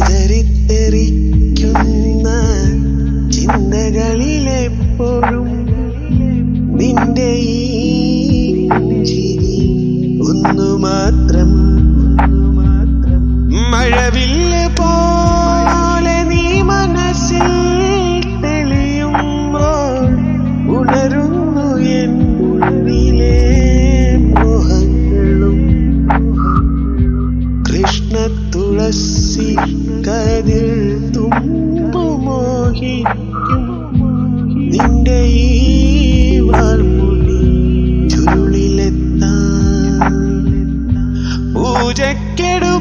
ചിതറിത്തെറിക്കുന്ന ചിന്തകളിലെപ്പോഴും നിന്റെ ഈ ചിരി ഒന്നു മാത്രം. മഴവില്ല് പോലെ നീ മനസ്സിൽ തെളിയുമ്പോൾ ഉണരുന്നു എന്നിലെ മോഹങ്ങളും. കൃഷ്ണ തുളസി കതിർ തുമ്പു മോഹിക്കും നിന്റെ ഈ വാൾമുടി ചുരുളിലെത്താൻ. പൂജക്കെടു